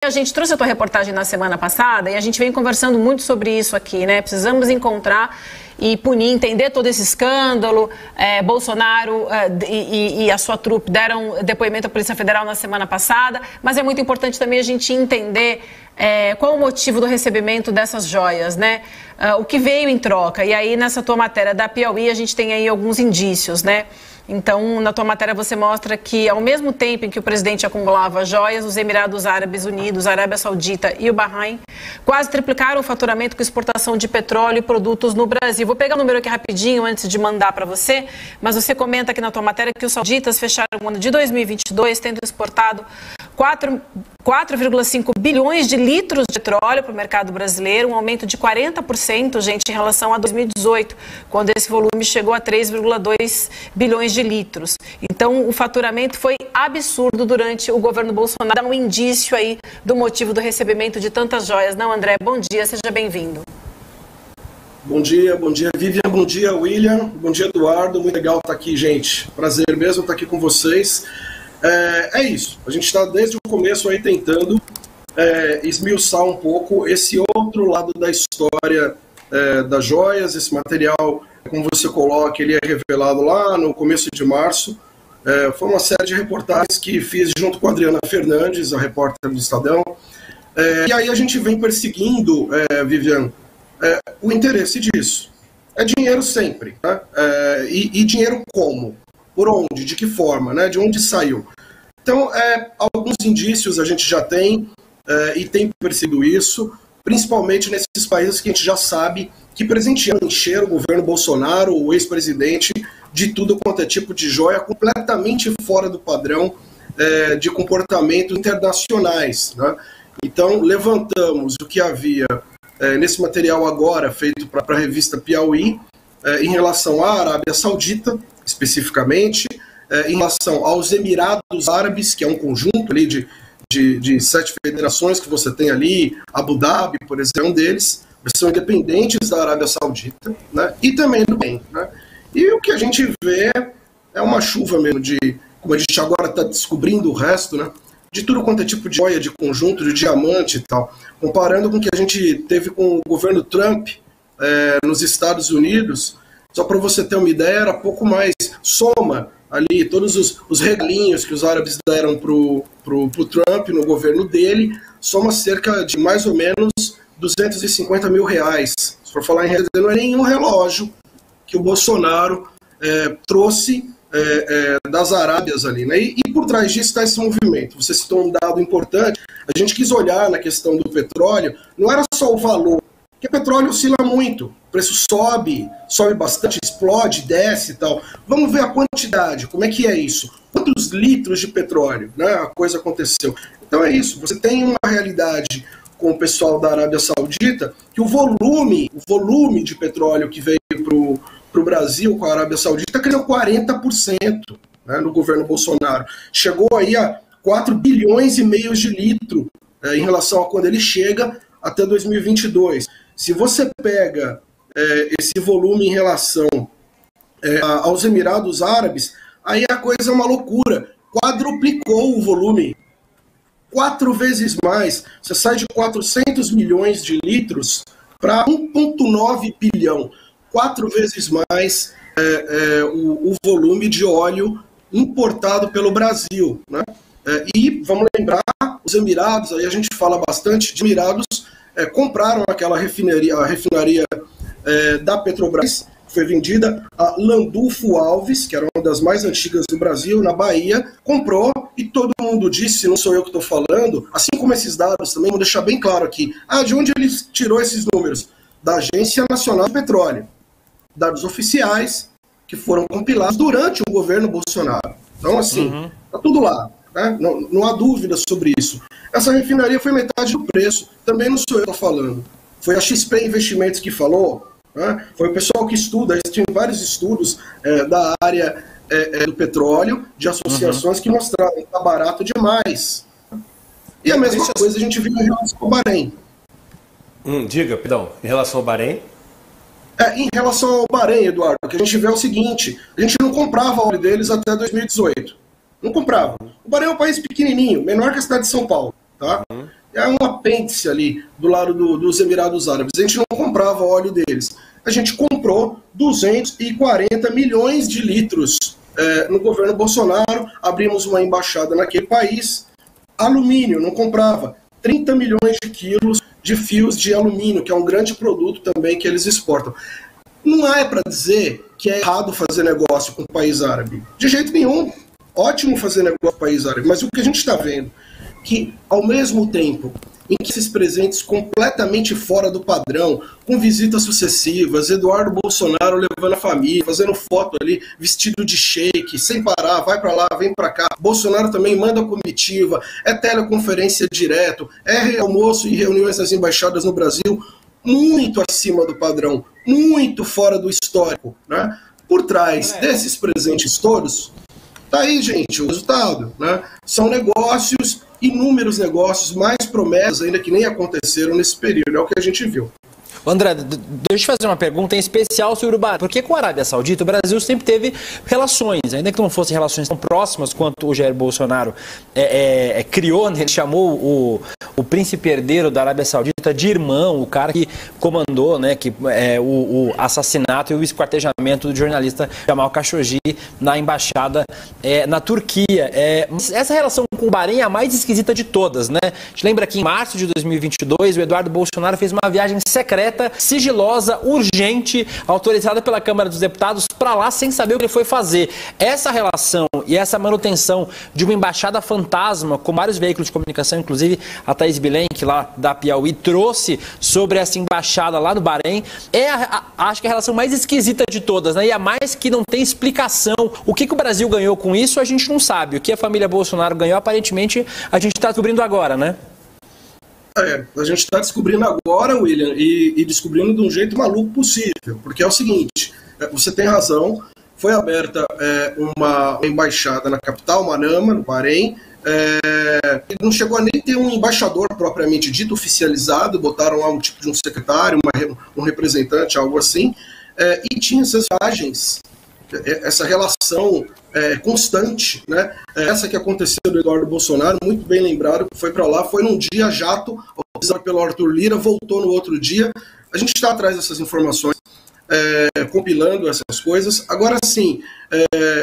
A gente trouxe a tua reportagem na semana passada e a gente vem conversando muito sobre isso aqui, né? Precisamos encontrar e punir, entender todo esse escândalo. Bolsonaro e a sua trupe deram depoimento à Polícia Federal na semana passada, mas é muito importante também a gente entender qual o motivo do recebimento dessas joias, né? O que veio em troca. E aí, nessa tua matéria da Piauí, a gente tem aí alguns indícios, né? Então, na tua matéria você mostra que, ao mesmo tempo em que o presidente acumulava joias, os Emirados Árabes Unidos, a Arábia Saudita e o Bahrein quase triplicaram o faturamento com exportação de petróleo e produtos no Brasil. Vou pegar o número aqui rapidinho antes de mandar para você, mas você comenta aqui na tua matéria que os sauditas fecharam o ano de 2022 tendo exportado 4,5 bilhões de litros de petróleo para o mercado brasileiro, um aumento de 40%, gente, em relação a 2018, quando esse volume chegou a 3,2 bilhões de litros. Então, o faturamento foi absurdo durante o governo Bolsonaro. Dá um indício aí do motivo do recebimento de tantas joias. Não, André? Bom dia, seja bem-vindo. Bom dia, Vivian, bom dia, William, bom dia, Eduardo. Muito legal estar aqui, gente. Prazer mesmo estar aqui com vocês. É isso, a gente está desde o começo aí tentando esmiuçar um pouco esse outro lado da história das joias. Esse material, como você coloca, ele é revelado lá no começo de março. Foi uma série de reportagens que fiz junto com a Adriana Fernandes, a repórter do Estadão. E aí a gente vem perseguindo, Vivian, o interesse disso. É dinheiro sempre, né? E dinheiro como? Por onde? De que forma? Né? De onde saiu? Então, alguns indícios a gente já tem e tem percebido isso, principalmente nesses países que a gente já sabe que presentearam, encheram o governo Bolsonaro, o ex-presidente, de tudo quanto é tipo de joia, completamente fora do padrão de comportamento internacionais. Né? Então, levantamos o que havia nesse material agora, feito para a revista Piauí, em relação à Arábia Saudita, especificamente, em relação aos Emirados Árabes, que é um conjunto ali de 7 federações que você tem ali, Abu Dhabi, por exemplo, é um deles, são independentes da Arábia Saudita, né, e também do bem. Né, e o que a gente vê é uma chuva mesmo como a gente agora está descobrindo o resto, né, de tudo quanto é tipo de joia, de conjunto, de diamante e tal, comparando com o que a gente teve com o governo Trump nos Estados Unidos. Só para você ter uma ideia, era pouco mais. Soma ali todos os regalinhos que os árabes deram pro Trump no governo dele, soma cerca de mais ou menos 250 mil reais. Se for falar em reais, não é nenhum relógio que o Bolsonaro trouxe das Arábias ali. Né? E por trás disso está esse movimento. Você citou um dado importante. A gente quis olhar na questão do petróleo, não era só o valor, porque o petróleo oscila muito, o preço sobe bastante, explode, desce e tal. Vamos ver a quantidade, como é que é isso? Quantos litros de petróleo, né, a coisa aconteceu? Então é isso, você tem uma realidade com o pessoal da Arábia Saudita, que o volume de petróleo que veio para o Brasil com a Arábia Saudita cresceu 40%, né, no governo Bolsonaro. Chegou aí a 4 bilhões e meio de litro em relação a quando ele chega até 2022. Se você pega esse volume em relação aos Emirados Árabes, aí a coisa é uma loucura. Quadruplicou o volume. 4 vezes mais. Você sai de 400 milhões de litros para 1,9 bilhão. 4 vezes mais o volume de óleo importado pelo Brasil. Né? E vamos lembrar, os Emirados, aí a gente fala bastante de Emirados, compraram aquela refinaria da Petrobras, que foi vendida a Landulfo Alves, que era uma das mais antigas do Brasil, na Bahia, comprou, e todo mundo disse, não sou eu que estou falando, assim como esses dados também, vou deixar bem claro aqui, de onde ele tirou esses números? Da Agência Nacional de Petróleo, dados oficiais que foram compilados durante o governo Bolsonaro. Então, assim, tá tudo lá. Né? Não há dúvida sobre isso. Essa refinaria foi metade do preço. Também não sou eu que estou falando. Foi a XP Investimentos que falou. Né? Foi o pessoal que estuda. Existem vários estudos da área do petróleo, de associações que mostraram que está barato demais. E a mesma coisa a gente viu em relação ao Bahrein. Diga, perdão, em relação ao Bahrein? Em relação ao Bahrein, Eduardo, o que a gente vê é o seguinte: a gente não comprava óleo deles até 2018. Não comprava. O Bahrein é um país pequenininho, menor que a cidade de São Paulo. Tá? é um apêndice ali do lado dos Emirados Árabes. A gente não comprava óleo deles. A gente comprou 240 milhões de litros no governo Bolsonaro, abrimos uma embaixada naquele país. Alumínio, não comprava. 30 milhões de quilos de fios de alumínio, que é um grande produto também que eles exportam. Não é para dizer que é errado fazer negócio com o país árabe. De jeito nenhum. Ótimo fazer negócio com o país árabe. Mas o que a gente está vendo que, ao mesmo tempo em que esses presentes completamente fora do padrão, com visitas sucessivas, Eduardo Bolsonaro levando a família, fazendo foto ali, vestido de sheik, sem parar, vai para lá, vem para cá. Bolsonaro também manda comitiva, é teleconferência direto, é almoço e reuniões nas embaixadas no Brasil, muito acima do padrão, muito fora do histórico, né? Por trás desses presentes todos, tá aí, gente, o resultado, né? São negócios, inúmeros negócios, mais promessas ainda que nem aconteceram nesse período, é o que a gente viu. André, deixa eu te fazer uma pergunta em especial sobre o Bahrein. Porque com a Arábia Saudita, o Brasil sempre teve relações, ainda que não fossem relações tão próximas quanto o Jair Bolsonaro criou, né? Ele chamou o príncipe herdeiro da Arábia Saudita de irmão, o cara que comandou, né, o assassinato e o esquartejamento do jornalista Jamal Khashoggi na embaixada na Turquia. Essa relação com o Bahrein é a mais esquisita de todas, né? A gente lembra que em março de 2022, o Eduardo Bolsonaro fez uma viagem secreta, sigilosa, urgente, autorizada pela Câmara dos Deputados para lá sem saber o que ele foi fazer. Essa relação e essa manutenção de uma embaixada fantasma, com vários veículos de comunicação, inclusive a Thaís Bilenque, lá da Piauí, trouxe sobre essa embaixada lá no Bahrein, acho que a relação mais esquisita de todas, né? E a mais que não tem explicação. O que o Brasil ganhou com isso, a gente não sabe. O que a família Bolsonaro ganhou, aparentemente, a gente está descobrindo agora, né? A gente está descobrindo agora, William, e descobrindo de um jeito maluco possível, porque é o seguinte, você tem razão, foi aberta uma embaixada na capital, Manama, no Bahrein, não chegou a nem ter um embaixador propriamente dito, oficializado, botaram lá um tipo de um secretário, um representante, algo assim, e tinha essas viagens, essa relação constante, né? Essa que aconteceu do Eduardo Bolsonaro, muito bem lembrado, foi para lá, foi num dia jato, autorizado pelo Arthur Lira, voltou no outro dia. A gente está atrás dessas informações, compilando essas coisas. Agora sim,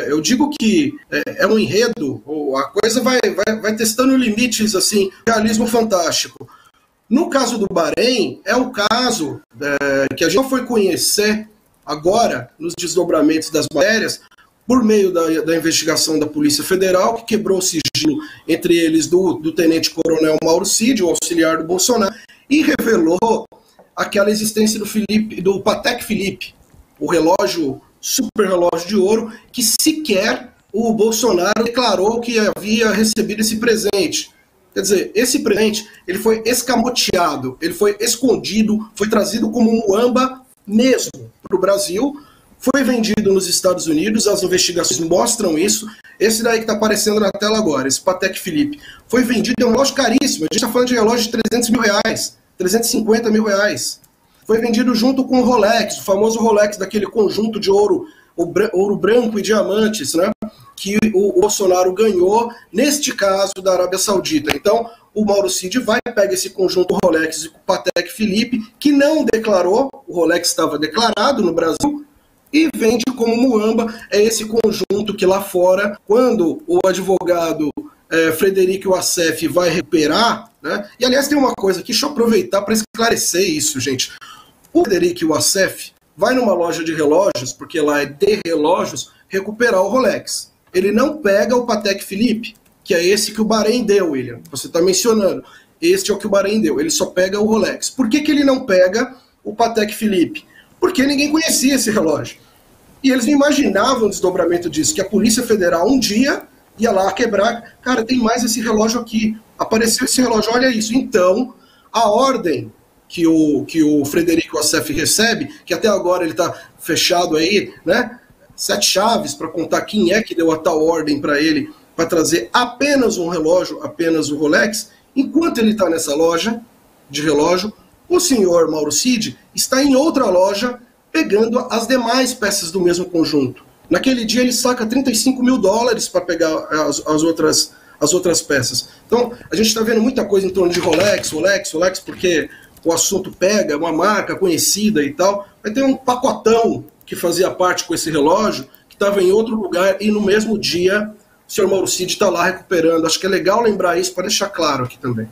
eu digo que é um enredo, a coisa vai testando limites, assim, realismo fantástico. No caso do Bahrein, é um caso que a gente só foi conhecer agora, nos desdobramentos das matérias, por meio da investigação da Polícia Federal, que quebrou o sigilo entre eles do tenente-coronel Mauro Cid, o auxiliar do Bolsonaro, e revelou aquela existência do Patek Philippe, o relógio, super relógio de ouro, que sequer o Bolsonaro declarou que havia recebido esse presente. Quer dizer, esse presente ele foi escamoteado, ele foi escondido, foi trazido como muamba mesmo para o Brasil, foi vendido nos Estados Unidos, as investigações mostram isso. Esse daí que está aparecendo na tela agora, esse Patek Philippe, foi vendido, é um relógio caríssimo, a gente está falando de relógio de 300 mil reais, 350 mil reais. Foi vendido junto com o Rolex, o famoso Rolex daquele conjunto de ouro branco e diamantes, né, que o Bolsonaro ganhou, neste caso da Arábia Saudita. Então, o Mauro Cid vai, pega esse conjunto Rolex e o Patek Philippe, que não declarou, o Rolex estava declarado no Brasil, e vende como muamba, esse conjunto que lá fora, quando o advogado Frederico Wassef vai recuperar, né? E aliás tem uma coisa aqui, deixa eu aproveitar para esclarecer isso, gente. O Frederico Wassef vai numa loja de relógios, porque lá é de relógios, recuperar o Rolex. Ele não pega o Patek Philippe, que é esse que o Bahrein deu, William. Você está mencionando. Este é o que o Bahrein deu. Ele só pega o Rolex. Por que ele não pega o Patek Philippe? Porque ninguém conhecia esse relógio. E eles não imaginavam o desdobramento disso, que a Polícia Federal um dia ia lá quebrar. Cara, tem mais esse relógio aqui. Apareceu esse relógio, olha isso. Então, a ordem que o Frederico Wassef recebe, que até agora ele está fechado aí, né? 7 chaves para contar quem é que deu a tal ordem para ele, para trazer apenas um relógio, apenas o Rolex. Enquanto ele está nessa loja de relógio, o senhor Mauro Cid está em outra loja pegando as demais peças do mesmo conjunto. Naquele dia ele saca $35 mil para pegar as outras peças. Então, a gente está vendo muita coisa em torno de Rolex, porque o assunto pega, é uma marca conhecida e tal. Vai ter um pacotão que fazia parte com esse relógio, que estava em outro lugar, e no mesmo dia o senhor Mauro Cid está lá recuperando. Acho que é legal lembrar isso para deixar claro aqui também.